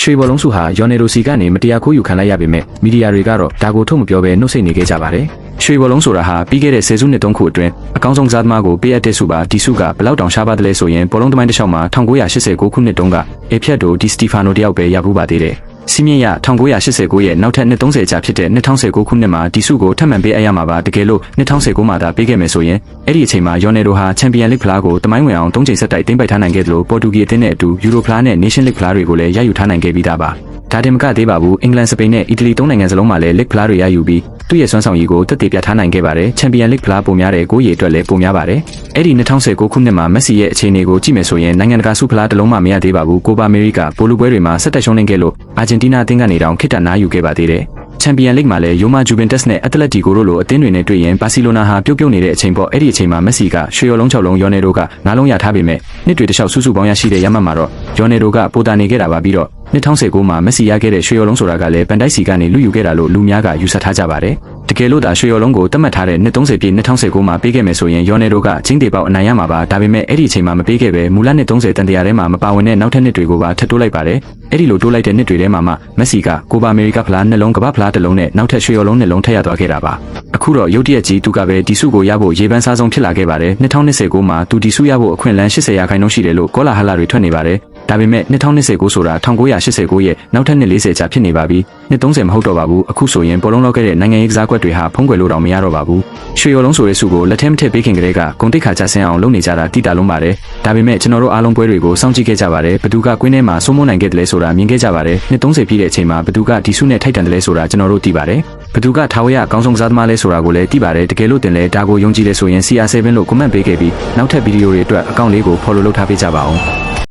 ရွှေဘောလုံးစုဟာယော်နယ်ရိုစီကနေမတရားခိုးယူခံလိုက်ရပေမဲ့မီဒီယာတွေကတော့ဒါကိုထုတ်မပြောဘဲနှုတ်ဆက်နေခဲ့ကြပါတယ်။ရွှေဘောလုံးဆိုတာဟာပြီးခဲ့တဲ့ဆယ်စုနှစ်တုန်းခုအတွင်းအကောင်းဆုံးစားသမားကိုပေးအပ်တဲ့စုပါဒီစုကဘလောက်တောင်ရှားပါသလဲဆိုရင်ဘောလုံးသမိုင်းတစ်လျှောက်မှာ1989ခုနှစ်တုန်းကအေဖျက်တိုဒီစတီဖာနိုတယောက်ပဲရပူးပါသေးတယ်။စီးမြင့်ရ1989ရဲ့နောက်ထပ်နှစ်30ကြာဖြစ်တဲ့2019ခုနှစ်မှာဒီစုကိုထပ်မံပေးအပ်ရမှာပါတကယ်လို့2019မှာသာပေးခဲ့မယ်ဆိုရင်အဲ့ဒီအချိန်မှာယော်နယ်ရိုဟာချန်ပီယံလိဖလားကိုတမိုင်းဝင်အောင်3ချိန်ဆက်တိုက်တင်ပိုက်ထားနိုင်ခဲ့တယ်လို့ပေါ်တူဂီအသင်းနဲ့အတူယူရိုဖလားနဲ့နေရှင်လိဖလားတွေကိုလည်းရယူထားနိုင်ခဲ့ပြီးသားပါ။ဒါတင်မကသေးပါဘူးအင်္ဂလန်စပိန်နဲ့အီတလီ3နိုင်ငံစလုံးမှာလည်းလိဖလားတွေရယူပြီးသူ့ရဲ့စွမ်းဆောင်ရည်ကိုတက်တည်ပြထားနိုင်ခဲ့ပါတယ်ချန်ပီယံလိဖလားပုံများတဲ့ကိုယ်ရည်အတွက်လည်းပုံများပါတယ်အဲ့ဒီ2019ခုနှစ်မှာမက်ဆီရဲ့အခြေအနေကိုကြည့်မယ်ဆိုရင်နိုင်ငံတကာဆုဖလားတစ်လုံးမှမရသေးပါဘူးကိုပါအမေရိကပိုလူပွဲတွေမှာဆက်တက်ရှုံးနေခဲ့လို့အာဂျင်တီးနားအသင်းကနေတောင်ခိတ္တနားယူခဲ့ပါသေးတယ်ချန်ပီယံလိမှာလည်းယိုမာဂျူဗင်တက်စ်နဲ့အက်တလက်တီကိုတို့လိုအသင်းတွေနဲ့တွေ့ရင်ဘာစီလိုနာဟာပြုတ်နေတဲ့အချိန်ပေါ့အဲ့ဒီအချိန်မှာမက်ဆီကရွှေရော်လုံး6လုံးယော်နယ်ရိုက9လုံးရထားပေမဲ့နှစ်တွေတခြားစုစုပေါင်းရရှိတဲ့ရမှတ်မှာတော့ယော်နယ်ရိုကပိုတာနေခဲ့တာပါပြီးတော့2019မှာမက်ဆီရခဲ့တဲ့ရွှေရော်လုံးဆိုတာကလည်းပန်တိုက်စီကနေလူယူခဲ့တာလို့လူများကယူဆထားကြပါတယ်တကယ်လို့ဒါရွှေရော်လုံးကိုတတ်မှတ်ထားတဲ့30ပြည့်2019မှာပေးခဲ့မယ်ဆိုရင်ယော်နယ်ရိုကချင်းတေပေါက်အနိုင်ရမှာပါဒါပေမဲ့အဲ့ဒီအချိန်မှာမပေးခဲ့ပဲမူလ30တန်တရာထဲမှာမပါဝင်တဲ့နောက်ထပ်နှစ်တွေကိုပါထပ်တိုးလိုက်ပါတယ်အဲ့ဒီလိုတိုးလိုက်တဲ့နှစ်တွေထဲမှာမှမက်ဆီကကိုပါအမေရိကဖလားနှလုံးကမ္ဘာဖလားတစ်လုံးနဲ့နောက်ထပ်ရွှေရော်လုံးနှလုံးထပ်ရသွားခဲ့တာပါအခုတော့ရုတ်တရက်ကြီးသူကပဲဒီစုကိုရဖို့ရေပန်းစားဆုံးဖြစ်လာခဲ့ပါတယ်2029မှာသူဒီစုရဖို့အခွင့်အလမ်း80ရာခိုင်နှုန်းရှိတယ်လို့ကောလာဟလတွေထွက်နေပါတယ်ဒါပေမဲ့2029ဆိုတာ1989ရဲ့နောက်ထပ်နှစ်40ကြာဖြစ်နေပါပြီ30မဟုတ်တော့ပါဘူးအခုဆိုရင်ဘောလုံးလောက်ကတဲ့နိုင်ငံရေးကစားကွက်တွေဟာဖုံးကွယ်လို့တော့မရတော့ပါဘူးရွှေရော်လုံးဆိုတဲ့စုကိုလက်ထဲမထည့်ပေးခင်ကလေးကဂုံတိတ်ခါချဆင်းအောင်လုပ်နေကြတာတိတာလုံးပါတယ်ဒါပေမဲ့ကျွန်တော်တို့အားလုံးပွဲတွေကိုစောင့်ကြည့်ခဲ့ကြပါတယ်ဘသူကကွင်းထဲမှာစိုးမိုးနိုင်ခဲ့တယ်လဲဆိုတာမြင်ခဲ့ကြပါတယ်30ပြည့်တဲ့အချိန်မှာဘသူကဒီစုနဲ့ထိုက်တန်တယ်လဲဆိုတာကျွန်တော်တို့သိပါတယ်ဘသူကထာဝရအကောင်းဆုံးစားသမားလဲဆိုတာကိုလည်းသိပါတယ်တကယ်လို့တင်လဲဒါကိုယုံကြည်လဲဆိုရင် CR7 လို့ comment ပေးခဲ့ပြီးနောက်ထပ်ဗီဒီယိုတွေအတွက်အကောင့်လေးကို follow လုပ်ထားပေးကြပါဦး